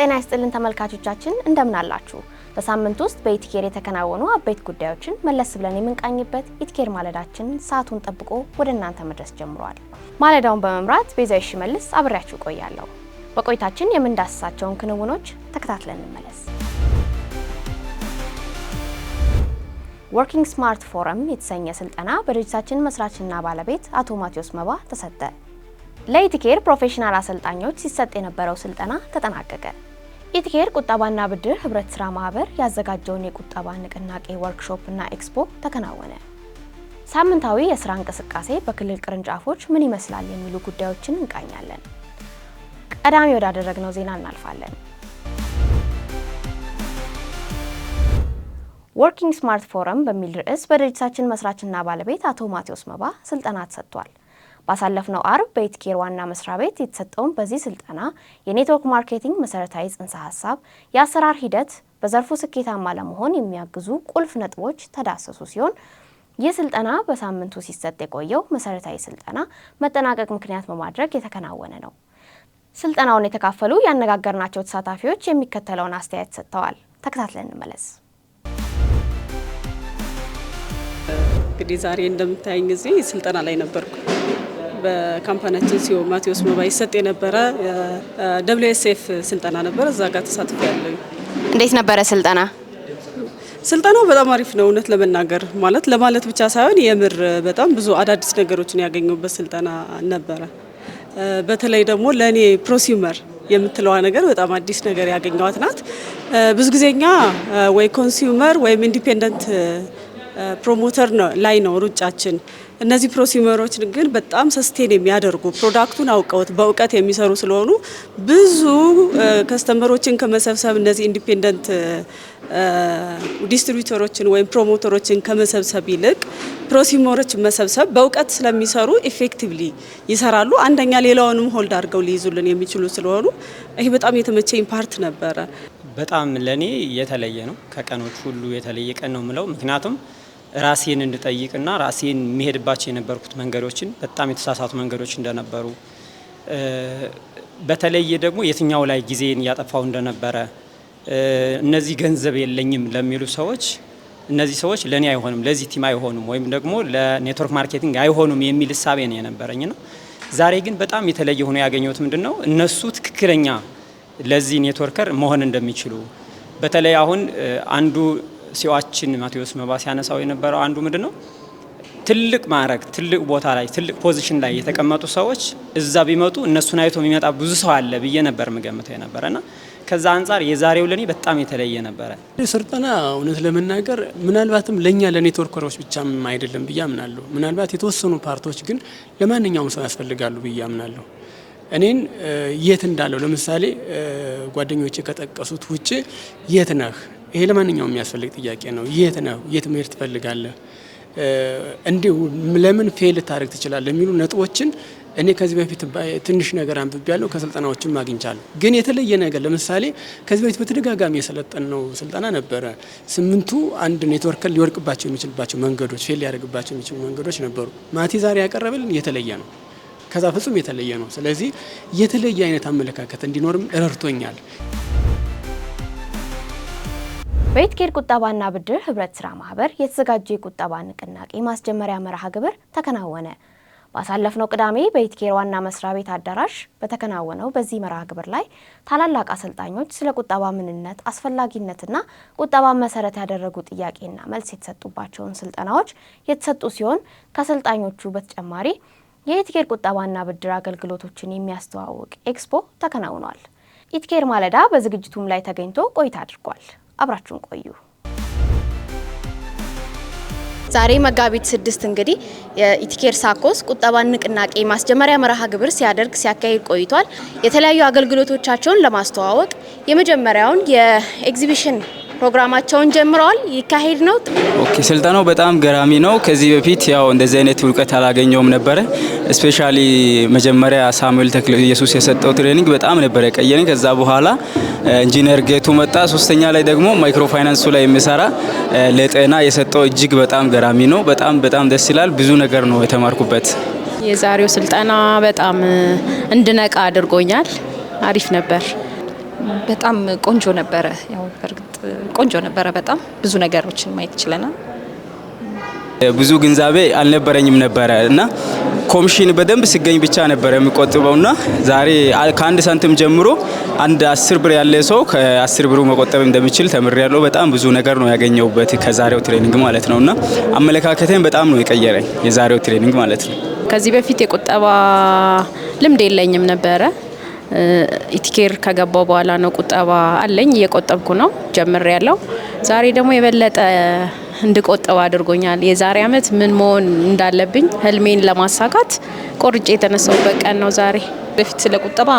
ጤና ይስጥልን ተመልካቾቻችን እንደምን አላችሁ? በሳምንት ውስጥ በኢቲኬር የተከናወኑ አበይት ጉዳዮችን መለስ ብለን የምንቃኝበት ኢቲኬር ማለዳችን ሰዓቱን ጠብቆ ወደ እናንተ መድረስ ጀምሯል። ማለዳውን በመምራት ቤዛዊት ሽመልስ አብሬያችሁ ቆያለሁ። በቆይታችን የምንዳስሳቸውን ክንውኖች ተከታትለን እንመለስ። ወርኪንግ ስማርት ፎረም የተሰኘ ስልጠና በድርጅታችን መስራችና ባለቤት አቶ ማቴዎስ መባ ተሰጠ። ለኢቲኬር ፕሮፌሽናል አሰልጣኞች ሲሰጥ የነበረው ስልጠና ተጠናቀቀ። ኢቲኬር ቁጠባና ብድር ህብረት ስራ ማህበር ያዘጋጀውን የቁጠባ ንቅናቄ ወርክሾፕ እና ኤክስፖ ተከናወነ። ሳምንታዊ የስራ እንቅስቃሴ በክልል ቅርንጫፎች ምን ይመስላል የሚሉ ጉዳዮችን እንቃኛለን። ቀዳሚ ወዳደረግነው ዜና እናልፋለን። ወርኪንግ ስማርት ፎረም በሚል ርዕስ በድርጅታችን መስራችና ባለቤት አቶ ማቴዎስ መባ ስልጠና ተሰጥቷል። ባሳለፍነው አርብ በኢቲኬር ዋና መስሪያ ቤት የተሰጠውን በዚህ ስልጠና የኔትወርክ ማርኬቲንግ መሰረታዊ ጽንሰ ሀሳብ፣ የአሰራር ሂደት፣ በዘርፉ ስኬታማ ለመሆን የሚያግዙ ቁልፍ ነጥቦች ተዳሰሱ ሲሆን ይህ ስልጠና በሳምንቱ ሲሰጥ የቆየው መሰረታዊ ስልጠና መጠናቀቅ ምክንያት በማድረግ የተከናወነ ነው። ስልጠናውን የተካፈሉ ያነጋገርናቸው ተሳታፊዎች የሚከተለውን አስተያየት ሰጥተዋል። ተከታትለን እንመለስ። እንግዲህ ዛሬ እንደምታዩኝ እዚህ ስልጠና ላይ ነበርኩ። በካምፓኒያችን ሲኦ ማቴዎስ መባ ይሰጥ የነበረ WSF ስልጠና ነበር። እዛ ጋር ተሳትፌያለሁ። እንዴት ነበረ ስልጠና? ስልጠናው በጣም አሪፍ ነው። እውነት ለመናገር ለማለት ብቻ ሳይሆን የምር በጣም ብዙ አዳዲስ ነገሮችን ያገኘሁበት ስልጠና ነበረ። በተለይ ደግሞ ለኔ ፕሮሲመር የምትለዋ ነገር በጣም አዲስ ነገር ያገኘኋት ናት። ብዙ ጊዜኛ ወይ ኮንሱመር ወይም ኢንዲፔንደንት ፕሮሞተር ላይ ነው ሩጫችን። እነዚህ ፕሮሲመሮች ግን በጣም ሰስቴን የሚያደርጉ ፕሮዳክቱን አውቀውት በእውቀት የሚሰሩ ስለሆኑ ብዙ ከስተመሮችን ከመሰብሰብ እነዚህ ኢንዲፔንደንት ዲስትሪቢዩተሮችን ወይም ፕሮሞተሮችን ከመሰብሰብ ይልቅ ፕሮሲመሮች መሰብሰብ በእውቀት ስለሚሰሩ ኢፌክቲቭሊ ይሰራሉ። አንደኛ ሌላውንም ሆልድ አድርገው ሊይዙልን የሚችሉ ስለሆኑ ይህ በጣም የተመቸኝ ፓርት ነበረ። በጣም ለኔ የተለየ ነው። ከቀኖች ሁሉ የተለየ ቀን ነው የምለው። ምክንያቱም ራሴን እንድጠይቅና ራሴን የሚሄድባቸው የነበርኩት መንገዶችን በጣም የተሳሳቱ መንገዶች እንደነበሩ፣ በተለየ ደግሞ የትኛው ላይ ጊዜን እያጠፋው እንደነበረ፣ እነዚህ ገንዘብ የለኝም ለሚሉ ሰዎች እነዚህ ሰዎች ለኔ አይሆንም፣ ለዚህ ቲም አይሆኑም፣ ወይም ደግሞ ለኔትወርክ ማርኬቲንግ አይሆኑም የሚል እሳቤ ነው የነበረኝ ነው። ዛሬ ግን በጣም የተለየ ሆኖ ያገኘሁት ምንድነው እነሱ ትክክለኛ ለዚህ ኔትወርከር መሆን እንደሚችሉ። በተለይ አሁን አንዱ ሲዋችን ማቴዎስ መባ ሲያነሳው የነበረው አንዱ ምንድነው ትልቅ ማዕረግ፣ ትልቅ ቦታ ላይ፣ ትልቅ ፖዚሽን ላይ የተቀመጡ ሰዎች እዛ ቢመጡ እነሱን አይቶ የሚመጣ ብዙ ሰው አለ ብዬ ነበር የምገምተው የነበረና ከዛ አንፃር የዛሬው ለኔ በጣም የተለየ ነበረ። ስልጠና እውነት ለመናገር ምናልባትም ለኛ ለኔትወርከሮች ብቻም አይደለም ብዬ አምናለሁ። ምናልባት የተወሰኑ ፓርቶች ግን ለማንኛውም ሰው ያስፈልጋሉ ብዬ አምናለሁ። እኔን የት እንዳለው ለምሳሌ ጓደኞቼ ከጠቀሱት ውጪ የት ነህ? ይሄ ለማንኛውም የሚያስፈልግ ጥያቄ ነው። የት ነህ? የት መሄድ ትፈልጋለህ? እንዲሁ ለምን ፌል ታደርግ ትችላለህ? የሚሉ ነጥቦችን እኔ ከዚህ በፊት ትንሽ ነገር አንብቤያለሁ፣ ከስልጠናዎችም አግኝቻለሁ። ግን የተለየ ነገር ለምሳሌ ከዚህ በፊት በተደጋጋሚ የሰለጠነው ስልጠና ነበረ። 8ቱ አንድ ኔትወርከር ሊወድቅባቸው የሚችልባቸው መንገዶች፣ ፌል ሊያደርግባቸው የሚችሉ መንገዶች ነበሩ። ማቲ ዛሬ ያቀረበልን የተለየ ነው። ከዛ ፍጹም የተለየ ነው። ስለዚህ የተለየ አይነት አመለካከት እንዲኖርም ረድቶኛል። በኢቲኬር ቁጠባና ብድር ህብረት ስራ ማህበር የተዘጋጀ የቁጠባ ንቅናቄ ማስጀመሪያ መርሃ ግብር ተከናወነ። ባሳለፍነው ቅዳሜ በኢቲኬር ዋና መስሪያ ቤት አዳራሽ በተከናወነው በዚህ መርሃ ግብር ላይ ታላላቅ አሰልጣኞች ስለ ቁጠባ ምንነት፣ አስፈላጊነትና ቁጠባ መሰረት ያደረጉ ጥያቄና መልስ የተሰጡባቸውን ስልጠናዎች የተሰጡ ሲሆን ከአሰልጣኞቹ በተጨማሪ የኢቲኬር ቁጠባና ብድር አገልግሎቶችን የሚያስተዋውቅ ኤክስፖ ተከናውኗል። ኢቲኬር ማለዳ በዝግጅቱም ላይ ተገኝቶ ቆይታ አድርጓል። አብራችሁን ቆዩ። ዛሬ መጋቢት 6 እንግዲህ የኢቲኬር ሳኮስ ቁጠባን ንቅናቄ ማስጀመሪያ መርሃ ግብር ሲያካሂድ ቆይቷል። የተለያዩ አገልግሎቶቻቸውን ለማስተዋወቅ የመጀመሪያውን የኤግዚቢሽን ፕሮግራማቸውን ጀምረዋል። ይካሄድ ነው። ኦኬ፣ ስልጠናው በጣም ገራሚ ነው። ከዚህ በፊት ያው እንደዚህ አይነት እውቀት አላገኘውም ነበር። ስፔሻሊ መጀመሪያ ሳሙኤል ተክለ ኢየሱስ የሰጠው ትሬኒንግ በጣም ነበር የቀየረኝ። ከዛ በኋላ ኢንጂነር ጌቱ መጣ። ሶስተኛ ላይ ደግሞ ማይክሮ ፋይናንሱ ላይ የሚሰራ ለጤና የሰጠው እጅግ በጣም ገራሚ ነው። በጣም ደስ ይላል። ብዙ ነገር ነው የተማርኩበት። የዛሬው ስልጠና በጣም እንድነቃ አድርጎኛል። አሪፍ ነበር። በጣም ቆንጆ ነበረ። ያው በርግጥ ቆንጆ ነበረ። በጣም ብዙ ነገሮችን ማየት ይችላል። ብዙ ግንዛቤ አልነበረኝም ነበረ እና ኮሚሽን በደንብ ሲገኝ ብቻ ነበረ የሚቆጥበውና ዛሬ ከአንድ ሳንቲም ጀምሮ አንድ 10 ብር ያለ ሰው ከ10 ብሩ መቆጠብ እንደሚችል ተምሬያለሁ። በጣም ብዙ ነገር ነው ያገኘሁበት ከዛሬው ትሬኒንግ ማለት ነውና አመለካከቴን በጣም ነው የቀየረኝ የዛሬው ትሬኒንግ ማለት ነው። ከዚህ በፊት የቁጠባ ልምድ የለኝም ነበረ። ኢቲኬር ከገባው በኋላ ነው ቁጠባ አለኝ፣ እየቆጠብኩ ነው ጀምሬያለሁ። ዛሬ ደግሞ የበለጠ እንድቆጠብ አድርጎኛል። የዛሬ አመት ምን መሆን እንዳለብኝ ህልሜን ለማሳካት ቆርጬ የተነሳውበት ቀን ነው ዛሬ። በፊት ስለ ቁጠባ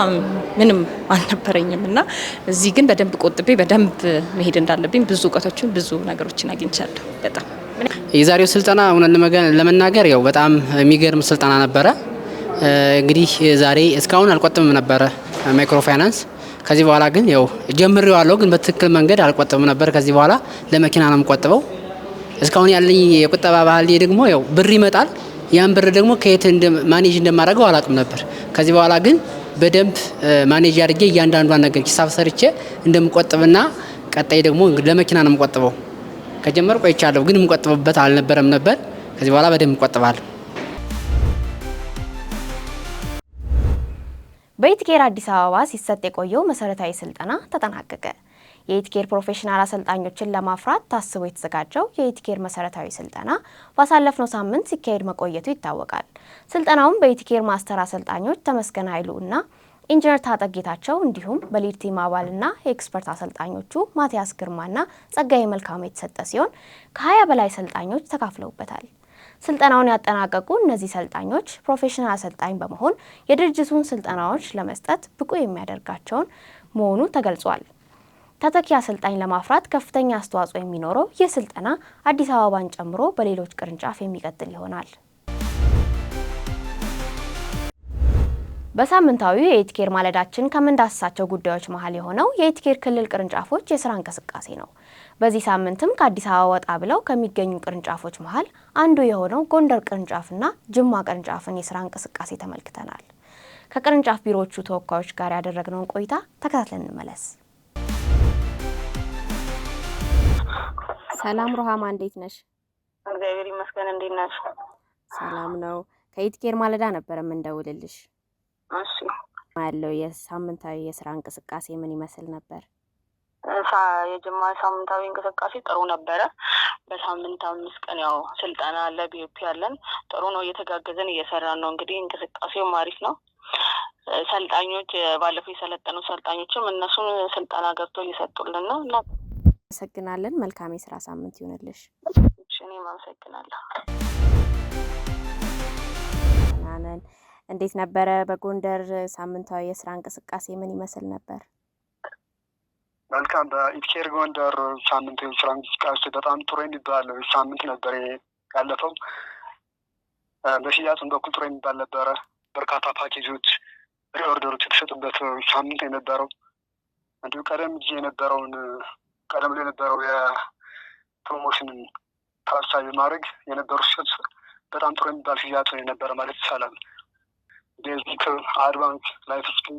ምንም አልነበረኝም እና እዚህ ግን በደንብ ቆጥቤ በደንብ መሄድ እንዳለብኝ ብዙ እውቀቶችን ብዙ ነገሮችን አግኝቻለሁ። በጣም የዛሬው ስልጠና እውነት ለመናገር ያው በጣም የሚገርም ስልጠና ነበረ። እንግዲህ ዛሬ እስካሁን አልቆጥብም ነበረ ማይክሮ ፋይናንስ። ከዚህ በኋላ ግን ያው ጀምሬዋለሁ፣ ግን በትክክል መንገድ አልቆጥብም ነበር። ከዚህ በኋላ ለመኪና ነው የምቆጥበው። እስካሁን ያለኝ የቁጠባ ባህል ደግሞ ያው ብር ይመጣል፣ ያን ብር ደግሞ ከየት ማኔጅ እንደማደርገው አላውቅም ነበር። ከዚህ በኋላ ግን በደንብ ማኔጅ አድርጌ እያንዳንዷን ነገር ሂሳብ ሰርቼ እንደምቆጥብና ቀጣይ ደግሞ ለመኪና ነው የምቆጥበው። ከጀመር ቆይቻለሁ፣ ግን የምቆጥብበት አልነበረም ነበር። ከዚህ በኋላ በደንብ እቆጥባለሁ። በኢቲኬር አዲስ አበባ ሲሰጥ የቆየው መሰረታዊ ስልጠና ተጠናቀቀ። የኢቲኬር ፕሮፌሽናል አሰልጣኞችን ለማፍራት ታስቦ የተዘጋጀው የኢቲኬር መሰረታዊ ስልጠና ባሳለፍነው ሳምንት ሲካሄድ መቆየቱ ይታወቃል። ስልጠናውም በኢቲኬር ማስተር አሰልጣኞች ተመስገን ኃይሉ እና ኢንጂነር ታጠጌታቸው እንዲሁም በሊድ ቲም አባልና የኤክስፐርት አሰልጣኞቹ ማቲያስ ግርማና ጸጋዬ መልካሙ የተሰጠ ሲሆን ከ20 በላይ ሰልጣኞች ተካፍለውበታል። ስልጠናውን ያጠናቀቁ እነዚህ ሰልጣኞች ፕሮፌሽናል አሰልጣኝ በመሆን የድርጅቱን ስልጠናዎች ለመስጠት ብቁ የሚያደርጋቸውን መሆኑ ተገልጿል። ተተኪ አሰልጣኝ ለማፍራት ከፍተኛ አስተዋጽኦ የሚኖረው ይህ ስልጠና አዲስ አበባን ጨምሮ በሌሎች ቅርንጫፍ የሚቀጥል ይሆናል። በሳምንታዊ የኢቲኬር ማለዳችን ከምንዳስሳቸው ጉዳዮች መሀል የሆነው የኢቲኬር ክልል ቅርንጫፎች የስራ እንቅስቃሴ ነው። በዚህ ሳምንትም ከአዲስ አበባ ወጣ ብለው ከሚገኙ ቅርንጫፎች መሀል አንዱ የሆነው ጎንደር ቅርንጫፍና ጅማ ቅርንጫፍን የስራ እንቅስቃሴ ተመልክተናል። ከቅርንጫፍ ቢሮዎቹ ተወካዮች ጋር ያደረግነውን ቆይታ ተከታትለን እንመለስ። ሰላም ሩሃማ፣ እንዴት ነሽ? እግዚአብሔር ይመስገን። እንዴት ነሽ? ሰላም ነው። ከኢቲኬር ማለዳ ነበር የምንደውልልሽ። እሺ፣ ያለው የሳምንታዊ የስራ እንቅስቃሴ ምን ይመስል ነበር? የጅማ ሳምንታዊ እንቅስቃሴ ጥሩ ነበረ። በሳምንት 5 ቀን ያው ስልጠና አለ፣ ቢኦፒ አለን። ጥሩ ነው፣ እየተጋገዘን እየሰራን ነው። እንግዲህ እንቅስቃሴው አሪፍ ነው። ሰልጣኞች ባለፈው የሰለጠኑ ሰልጣኞችም እነሱን ስልጠና ገብቶ እየሰጡልን ነው እና አመሰግናለን። መልካም የስራ ሳምንት ይሁንልሽ። እሺ፣ እኔም አመሰግናለሁ። እንዴት ነበረ በጎንደር ሳምንታዊ የስራ እንቅስቃሴ ምን ይመስል ነበር? መልካም። በኢቲኬር ጎንደር ሳምንታዊ የስራ እንቅስቃሴ በጣም ጥሩ የሚባል ሳምንት ነበር ያለፈው። በሽያጭም በኩል ጥሩ የሚባል ነበረ። በርካታ ፓኬጆች፣ ሪኦርደሮች የተሸጡበት ሳምንት የነበረው። እንዲሁ ቀደም ላይ የነበረው የፕሮሞሽንን ታሳቢ ማድረግ የነበሩ ሽያጭ በጣም ጥሩ የሚባል ሽያጭ የነበረ ማለት ይቻላል። ቤዚክ፣ አድቫንስ፣ ላይፍ ስኪል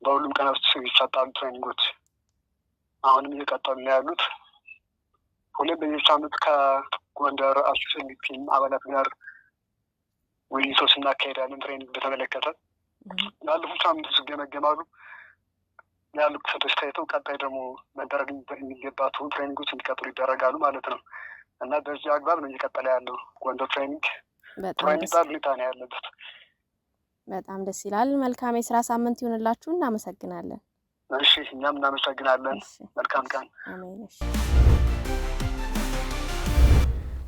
በሁሉም ቀናት ይሰጣሉ ትሬኒንጎች። አሁንም እየቀጠሉ ነው ያሉት። ሁሌም በየሳምንት ከጎንደር አሶሴሽን ቲም አባላት ጋር ውይይቶች እናካሄዳለን። ትሬኒንግ በተመለከተ ያለፉት ሳምንቶች ይገመገማሉ። ያሉ ክፍተቶች ታይተው ቀጣይ ደግሞ መደረግ የሚገባቸው ትሬኒንጎች እንዲቀጥሉ ይደረጋሉ ማለት ነው እና በዚህ አግባብ ነው እየቀጠለ ያለው ጎንደር ትሬኒንግ። በጣም ሁኔታ ነው ያለበት። በጣም ደስ ይላል። መልካም የስራ ሳምንት ይሁንላችሁ። እናመሰግናለን። እሺ፣ እኛም እናመሰግናለን። መልካም ቀን። አሜን። እሺ፣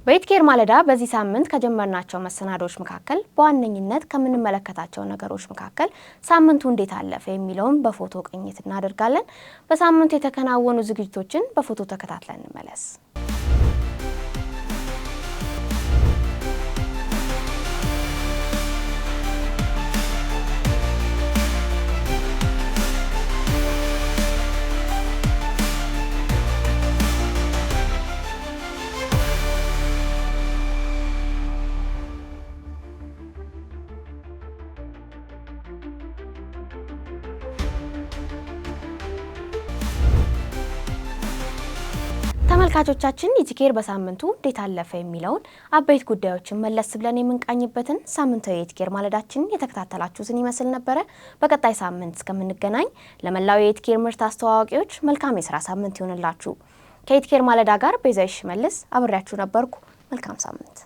በኢቲኬር ማለዳ በዚህ ሳምንት ከጀመርናቸው መሰናዶች መካከል በዋነኝነት ከምንመለከታቸው ነገሮች መካከል ሳምንቱ እንዴት አለፈ የሚለውን በፎቶ ቅኝት እናደርጋለን። በሳምንቱ የተከናወኑ ዝግጅቶችን በፎቶ ተከታትለን እንመለስ። ተመልካቾቻችን ኢቲኬር በሳምንቱ እንዴት አለፈ የሚለውን አበይት ጉዳዮችን መለስ ብለን የምንቃኝበትን ሳምንታዊ ኢቲኬር ማለዳችን የተከታተላችሁትን ይመስል ነበር። በቀጣይ ሳምንት እስከምንገናኝ ለመላው የኢቲኬር ምርት አስተዋዋቂዎች መልካም የሥራ ሳምንት ይሁንላችሁ። ከኢቲኬር ማለዳ ጋር ቤዛይሽ መልስ አብሬያችሁ ነበርኩ። መልካም ሳምንት።